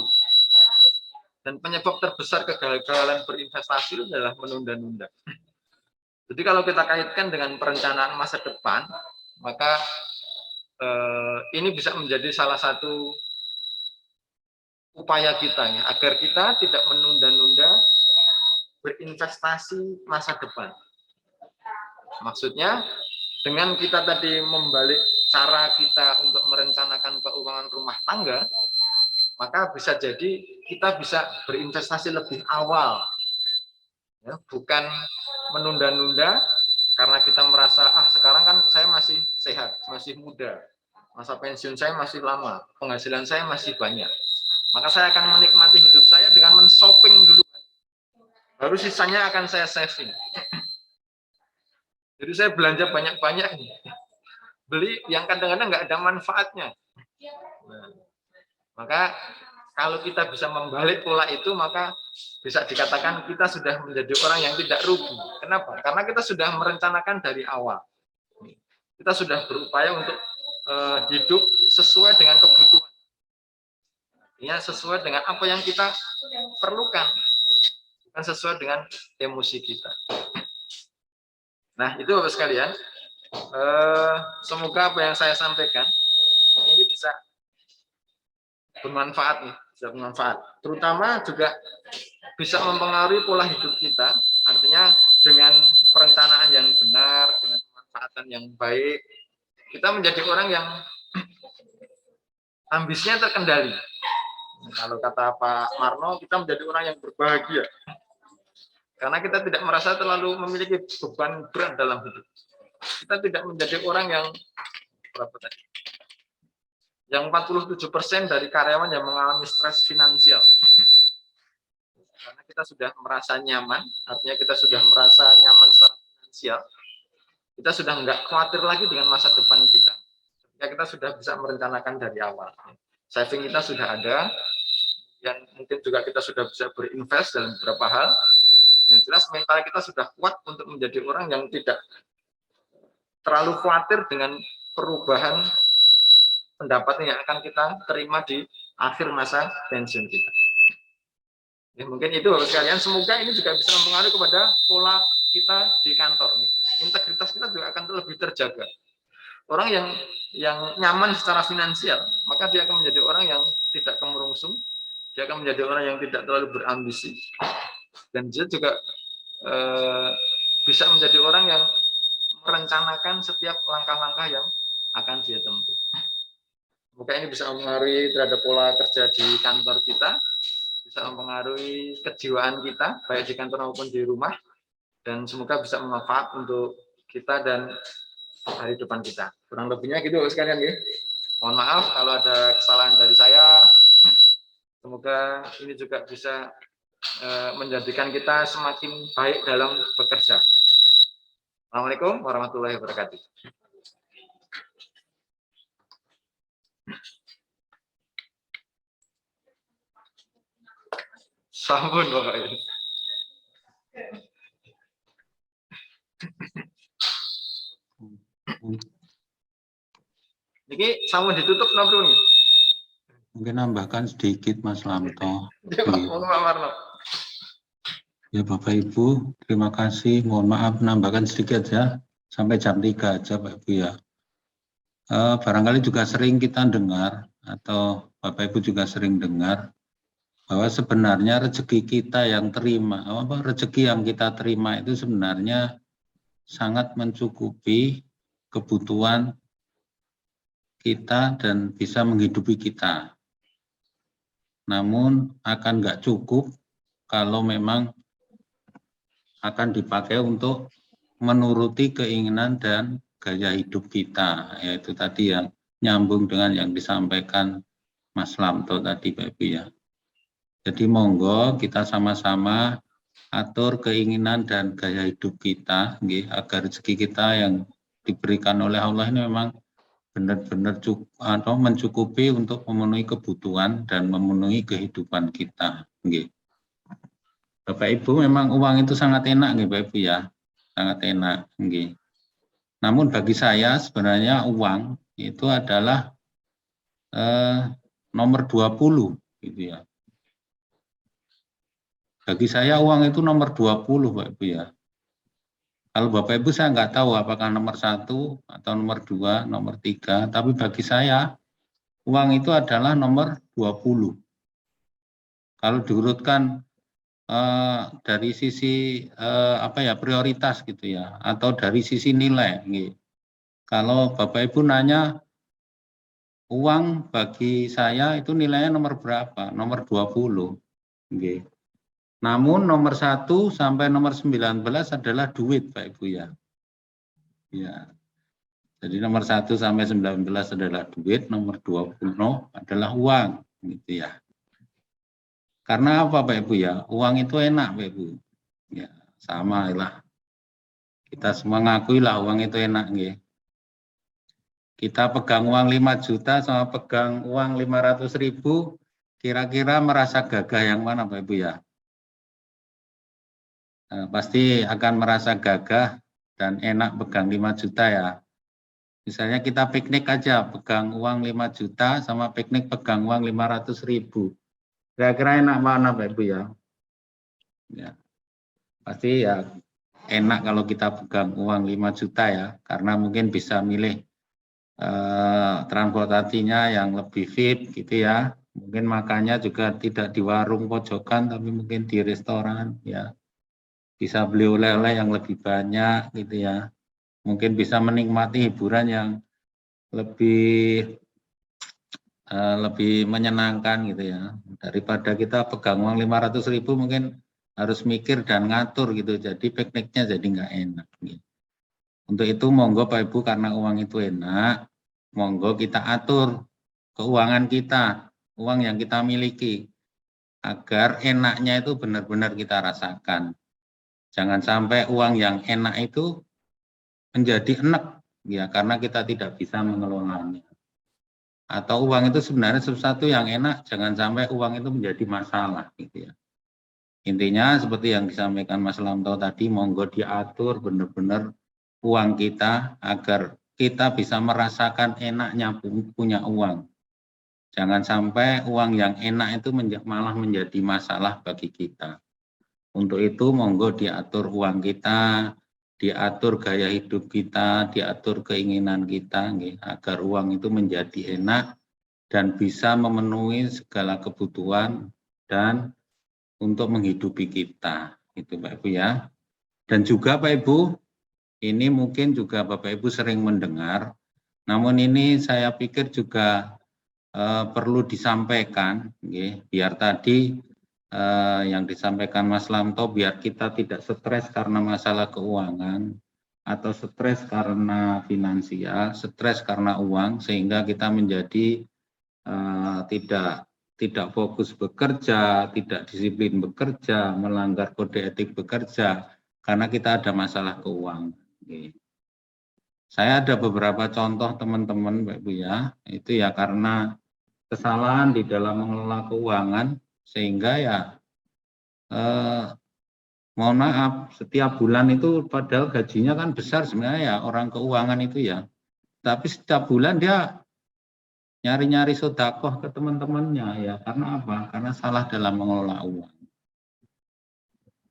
Dan penyebab terbesar kegagalan berinvestasi itu adalah menunda-nunda. Jadi kalau kita kaitkan dengan perencanaan masa depan, maka ini bisa menjadi salah satu upaya kita ya, agar kita tidak menunda-nunda berinvestasi masa depan. Maksudnya dengan kita tadi membalik cara kita untuk merencanakan keuangan rumah tangga, maka bisa jadi kita bisa berinvestasi lebih awal, ya, bukan menunda-nunda karena kita merasa sekarang kan saya masih sehat, masih muda, masa pensiun saya masih lama, penghasilan saya masih banyak, maka saya akan menikmati hidup saya dengan men-shopping dulu, baru sisanya akan saya saving. Jadi saya belanja banyak-banyak, beli yang kadang-kadang nggak ada manfaatnya. Nah, maka kalau kita bisa membalik pola itu, maka bisa dikatakan kita sudah menjadi orang yang tidak rugi. Kenapa? Karena kita sudah merencanakan dari awal. Kita sudah berupaya untuk hidup sesuai dengan kebutuhan. Ya, sesuai dengan apa yang kita perlukan. Bukan sesuai dengan emosi kita. Nah, itu Bapak sekalian. Semoga apa yang saya sampaikan ini bisa bermanfaat nih, bisa bermanfaat. Terutama juga bisa mempengaruhi pola hidup kita. Artinya dengan perencanaan yang benar, dengan pemanfaatan yang baik, kita menjadi orang yang ambisinya terkendali. Kalau kata Pak Marno, kita menjadi orang yang berbahagia. Karena kita tidak merasa terlalu memiliki beban berat dalam hidup. Kita tidak menjadi orang yang berapa tadi? Yang 47% dari karyawan yang mengalami stres finansial. Karena kita sudah merasa nyaman, artinya kita sudah merasa nyaman secara finansial, kita sudah nggak khawatir lagi dengan masa depan kita. Ya, kita sudah bisa merencanakan dari awal. Saving kita sudah ada, dan mungkin juga kita sudah bisa berinvest dalam beberapa hal. Yang jelas mental kita sudah kuat untuk menjadi orang yang tidak terlalu khawatir dengan perubahan pendapat yang akan kita terima di akhir masa pensiun kita. Ya, mungkin itu Bapak sekalian, semoga ini juga bisa mempengaruhi kepada pola kita di kantor. Integritas kita juga akan lebih terjaga. Orang yang nyaman secara finansial, maka dia akan menjadi orang yang tidak kemerungsung, dia akan menjadi orang yang tidak terlalu berambisi, dan dia juga bisa menjadi orang yang merencanakan setiap langkah-langkah yang akan dia tempuh. Semoga ini bisa mempengaruhi terhadap pola kerja di kantor kita, bisa mempengaruhi kejiwaan kita, baik di kantor maupun di rumah, dan semoga bisa bermanfaat untuk kita dan hari depan kita. Kurang lebihnya gitu sekalian ya. Mohon maaf kalau ada kesalahan dari saya. Semoga ini juga bisa menjadikan kita semakin baik dalam bekerja. Assalamualaikum warahmatullahi wabarakatuh. Sampun Bapak. Ini sampun ditutup nomor. Mungkin nambahkan sedikit Mas Lamto. Ya Bapak Ibu, terima kasih. Mohon maaf menambahkan sedikit ya, sampai jam 3 aja Pak Ibu ya. Barangkali juga sering kita dengar, atau Bapak Ibu juga sering dengar, bahwa sebenarnya rezeki kita yang terima, rezeki yang kita terima itu sebenarnya sangat mencukupi kebutuhan kita dan bisa menghidupi kita. Namun akan nggak cukup kalau memang akan dipakai untuk menuruti keinginan dan gaya hidup kita, yaitu tadi yang nyambung dengan yang disampaikan Mas Lamto tadi Pak Ibu ya. Jadi monggo kita sama-sama atur keinginan dan gaya hidup kita agar rezeki kita yang diberikan oleh Allah ini memang benar-benar mencukupi untuk memenuhi kebutuhan dan memenuhi kehidupan kita. Bapak Ibu, memang uang itu sangat enak Bapak Ibu ya, sangat enak. Namun bagi saya sebenarnya uang itu adalah nomor 20 gitu ya. Bagi saya uang itu nomor 20 Bapak Ibu ya. Kalau Bapak Ibu saya nggak tahu apakah nomor 1 atau nomor 2, nomor 3, tapi bagi saya uang itu adalah nomor 20. Kalau diurutkan dari sisi apa ya, prioritas gitu ya, atau dari sisi nilai. Nggih. Kalau Bapak Ibu nanya uang bagi saya itu nilainya nomor berapa? Nomor 20. Nggih. Namun nomor 1 sampai nomor 19 adalah duit Pak Ibu ya. Ya. Jadi nomor 1 sampai 19 adalah duit, nomor 20 adalah uang gitu ya. Karena apa Pak Ibu ya? Uang itu enak Pak Ibu. Ya, sama lah. Kita semua ngakui lah uang itu enak nggih. Kita pegang uang 5 juta sama pegang uang 500.000, kira-kira merasa gagah yang mana Pak Ibu ya? Nah, pasti akan merasa gagah dan enak pegang 5 juta ya. Misalnya kita piknik aja, pegang uang 5 juta sama piknik pegang uang 500.000. Kira-kira enak mana Pak Ibu ya? Ya. Pasti ya enak kalau kita pegang uang 5 juta ya, karena mungkin bisa milih transportasinya yang lebih fit gitu ya. Mungkin makannya juga tidak di warung pojokan, tapi mungkin di restoran ya. Bisa beli oleh-oleh yang lebih banyak gitu ya. Mungkin bisa menikmati hiburan yang lebih menyenangkan gitu ya. Daripada kita pegang uang 500.000 mungkin harus mikir dan ngatur gitu. Jadi pikniknya jadi nggak enak. Gitu. Untuk itu monggo Pak Ibu, karena uang itu enak, monggo kita atur keuangan kita, uang yang kita miliki, agar enaknya itu benar-benar kita rasakan. Jangan sampai uang yang enak itu menjadi enek, ya, karena kita tidak bisa mengelolanya. Atau uang itu sebenarnya sesuatu yang enak, jangan sampai uang itu menjadi masalah, gitu ya. Intinya seperti yang disampaikan Mas Lamto tadi, monggo diatur benar-benar uang kita agar kita bisa merasakan enaknya punya uang. Jangan sampai uang yang enak itu malah menjadi masalah bagi kita. Untuk itu monggo diatur uang kita, diatur gaya hidup kita, diatur keinginan kita, agar uang itu menjadi enak dan bisa memenuhi segala kebutuhan dan untuk menghidupi kita. Itu Pak Ibu ya. Dan juga Pak Ibu, ini mungkin juga Bapak Ibu sering mendengar, namun ini saya pikir juga perlu disampaikan, biar tadi yang disampaikan Mas Lamto, biar kita tidak stres karena masalah keuangan, atau stres karena finansial, stres karena uang, sehingga kita menjadi tidak fokus bekerja, tidak disiplin bekerja, melanggar kode etik bekerja, karena kita ada masalah keuangan. Saya ada beberapa contoh teman-teman Pak Ibu ya, itu ya karena kesalahan di dalam mengelola keuangan, sehingga ya mohon maaf, setiap bulan itu padahal gajinya kan besar sebenarnya ya orang keuangan itu ya, tapi setiap bulan dia nyari-nyari sedekah ke teman-temannya ya, karena apa? Karena salah dalam mengelola uang.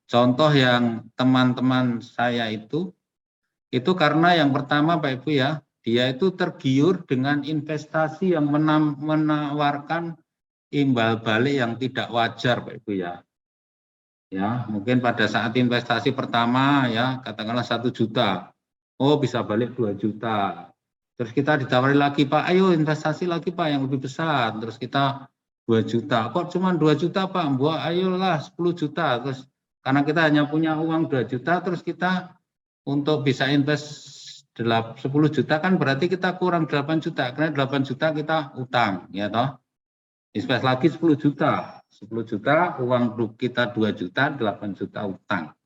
Contoh yang teman-teman saya itu karena yang pertama Pak Ibu ya, dia itu tergiur dengan investasi yang menawarkan imbal balik yang tidak wajar Pak Ibu ya. Ya, mungkin pada saat investasi pertama ya, katakanlah 1 juta. Oh, bisa balik 2 juta. Terus kita ditawari lagi, Pak, ayo investasi lagi Pak yang lebih besar. Terus kita 2 juta. Kok cuma 2 juta Pak? Buat ayolah 10 juta. Terus karena kita hanya punya uang 2 juta, terus kita untuk bisa invest 10 juta kan berarti kita kurang 8 juta. Karena 8 juta kita utang, ya toh. Invest lagi 10 juta. 10 juta, uang kita 2 juta, 8 juta utang.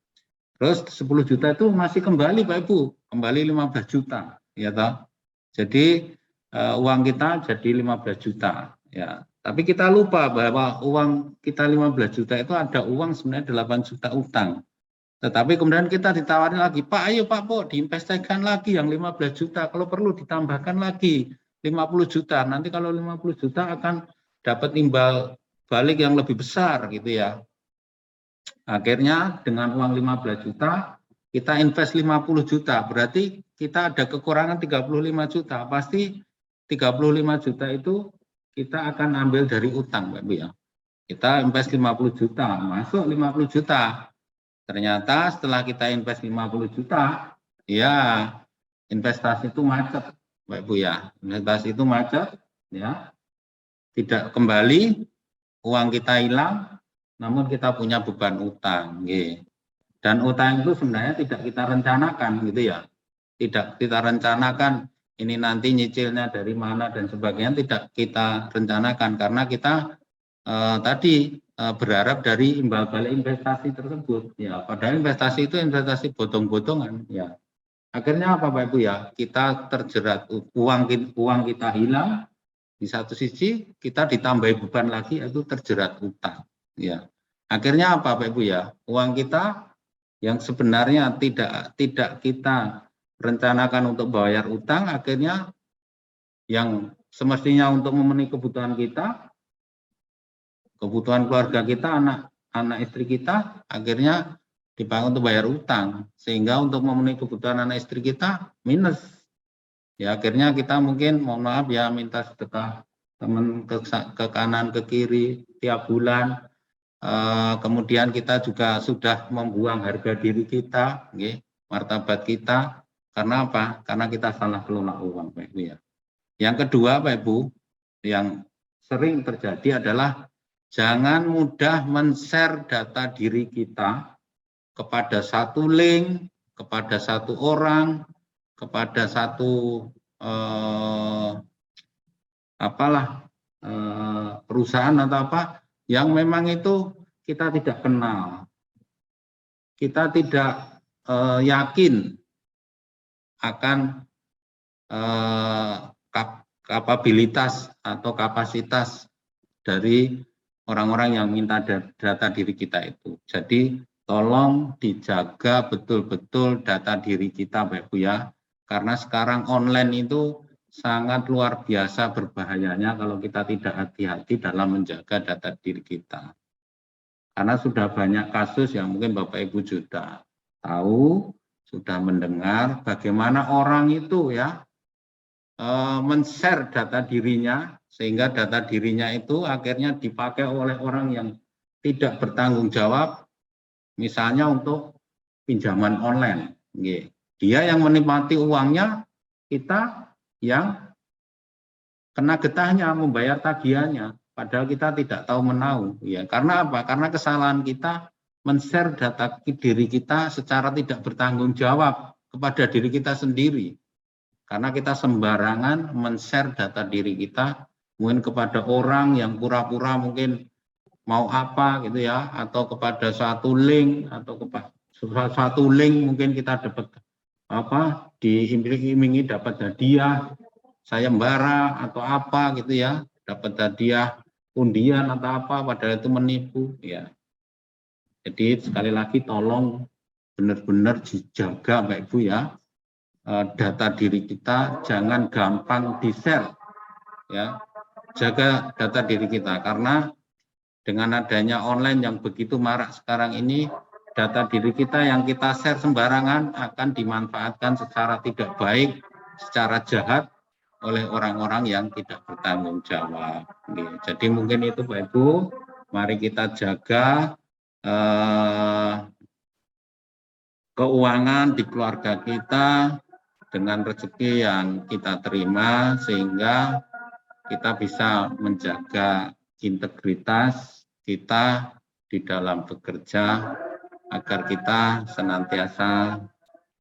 Terus 10 juta itu masih kembali Pak Ibu, kembali 15 juta, ya toh. Jadi uang kita jadi 15 juta, ya. Tapi kita lupa bahwa uang kita 15 juta itu ada uang sebenarnya 8 juta utang. Tetapi kemudian kita ditawarin lagi, Pak, ayo Pak, diinvestasikan lagi yang 15 juta, kalau perlu ditambahkan lagi 50 juta. Nanti kalau 50 juta akan dapat imbal balik yang lebih besar gitu ya. Akhirnya dengan uang 15 juta kita invest 50 juta, berarti kita ada kekurangan 35 juta. Pasti 35 juta itu kita akan ambil dari utang Pak Bu ya. Kita invest 50 juta, masuk 50 juta. Ternyata setelah kita invest 50 juta, ya investasi itu macet, Bapak Ibu ya. Investasi itu macet, ya. Tidak kembali, uang kita hilang, namun kita punya beban utang. Dan utang itu sebenarnya tidak kita rencanakan, gitu ya. Tidak kita rencanakan, ini nanti nyicilnya dari mana dan sebagainya, tidak kita rencanakan. Karena kita tadi berharap dari imbal balik investasi tersebut. Ya, padahal investasi itu investasi bodong-bodongan. Ya. Akhirnya apa Bapak Ibu ya? Kita terjerat, uang kita hilang. Di satu sisi kita ditambahi beban lagi, itu terjerat utang. Ya. Akhirnya apa Bapak Ibu ya? Uang kita yang sebenarnya tidak kita rencanakan untuk bayar utang, akhirnya yang semestinya untuk memenuhi kebutuhan kita, kebutuhan keluarga kita, anak istri kita, akhirnya dipakai untuk bayar utang, sehingga untuk memenuhi kebutuhan anak istri kita minus. Ya akhirnya kita mungkin mohon maaf ya minta sedekah teman ke kanan ke kiri tiap bulan. Kemudian kita juga sudah membuang harga diri kita, martabat kita. Karena apa? Karena kita salah kelola uang, Pak Ibu ya. Yang kedua, Pak Ibu, yang sering terjadi adalah jangan mudah men-share data diri kita kepada satu link, kepada satu orang, kepada satu perusahaan atau apa yang memang itu kita tidak kenal. Kita tidak yakin akan kapabilitas atau kapasitas dari orang-orang yang minta data diri kita itu. Jadi tolong dijaga betul-betul data diri kita Bapak Ibu ya. Karena sekarang online itu sangat luar biasa berbahayanya kalau kita tidak hati-hati dalam menjaga data diri kita. Karena sudah banyak kasus yang mungkin Bapak Ibu sudah tahu, sudah mendengar bagaimana orang itu ya men-share data dirinya, sehingga data dirinya itu akhirnya dipakai oleh orang yang tidak bertanggung jawab, misalnya untuk pinjaman online. Dia yang menikmati uangnya, kita yang kena getahnya membayar tagihannya, padahal kita tidak tahu menahu. Ya, karena apa? Karena kesalahan kita men-share data diri kita secara tidak bertanggung jawab kepada diri kita sendiri. Karena kita sembarangan men-share data diri kita mungkin kepada orang yang pura-pura mungkin mau apa gitu ya, atau kepada suatu link atau kepada suatu link mungkin kita dapat apa, diiming-imingi dapat hadiah sayembara atau apa gitu ya, dapat hadiah undian atau apa, padahal itu menipu ya. Jadi sekali lagi tolong benar-benar dijaga Bapak Ibu ya. Data diri kita jangan gampang di-share ya. Jaga data diri kita karena dengan adanya online yang begitu marak sekarang ini, data diri kita yang kita share sembarangan akan dimanfaatkan secara tidak baik, secara jahat oleh orang-orang yang tidak bertanggung jawab. Jadi mungkin itu Pak Ibu, mari kita jaga keuangan di keluarga kita dengan rezeki yang kita terima, sehingga kita bisa menjaga integritas kita di dalam bekerja agar kita senantiasa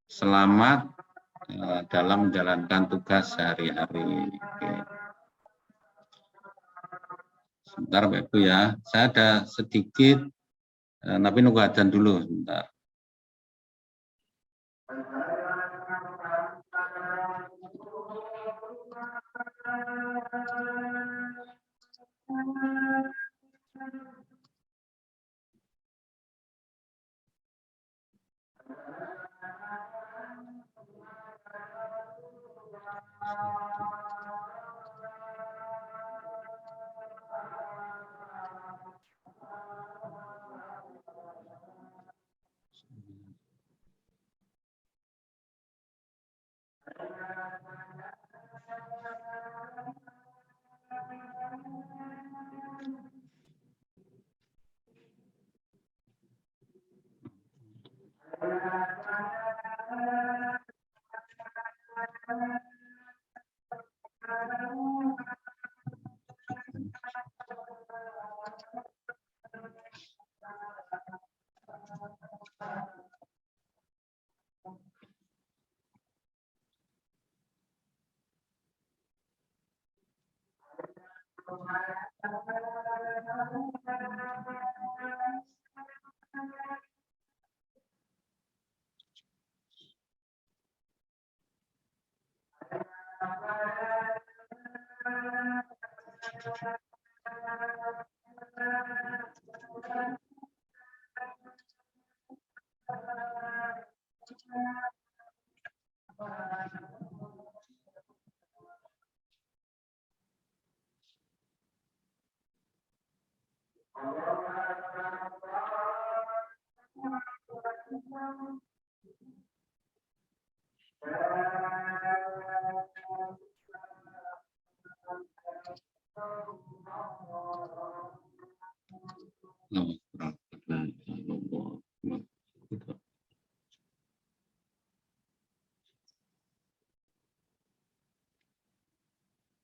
selamat dalam menjalankan tugas sehari-hari. Sebentar Bapak Ibu ya, saya ada sedikit, tapi nunggu adzan dulu sebentar.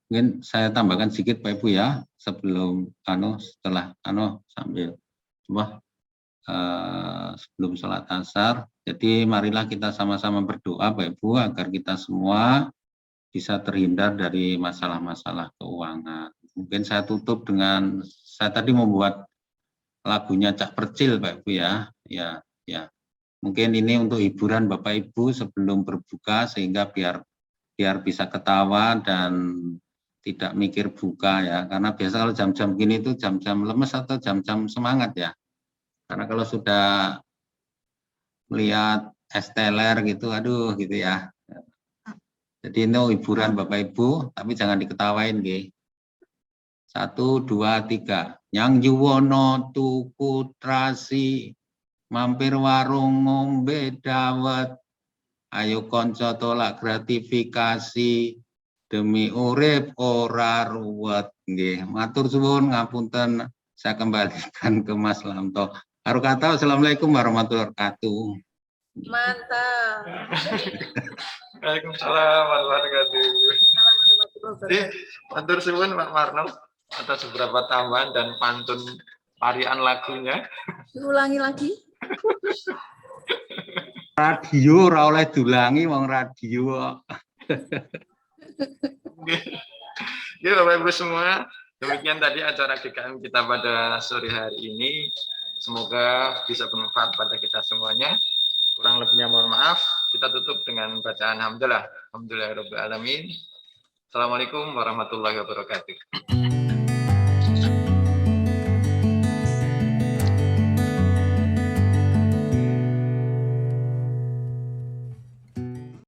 Mungkin saya tambahkan sedikit Pak Ibu ya, sebelum setelah sambil coba sebelum sholat asar. Jadi marilah kita sama-sama berdoa Pak Ibu agar kita semua bisa terhindar dari masalah-masalah keuangan. Mungkin saya tutup dengan, saya tadi membuat lagunya Cak Percil Pak Ibu ya. Ya. Mungkin ini untuk hiburan Bapak Ibu sebelum berbuka sehingga biar bisa ketawa dan tidak mikir buka ya. Karena biasa kalau jam-jam gini itu jam-jam lemes atau jam-jam semangat ya. Karena kalau sudah melihat es teler gitu, aduh gitu ya. Jadi ini hiburan Bapak Ibu, tapi jangan diketawain nggih. 1, 2, 3. Yang yuwono tuku trasi, mampir warung ngombe dawet. Ayo konco tolak gratifikasi, demi urip ora ruwet. Nggih, matur suwun ngapunten, saya kembalikan ke Mas Lamto. Karo kata assalamualaikum warahmatullahi wabarakatuh. Mantap. Waalaikumsalam warahmatullahi wabarakatuh. Matur suwun Pak Marno atas beberapa tambahan dan pantun varian lagunya. Diulangi lagi. Radio ora oleh diulangi wong radio. Ya Bapak Ibu semua, demikian tadi acara GKM kita pada sore hari ini. Semoga bisa bermanfaat pada kita semuanya. Kurang lebihnya mohon maaf. Kita tutup dengan bacaan hamdalah. Alhamdulillahirabbil alamin. Assalamualaikum warahmatullahi wabarakatuh.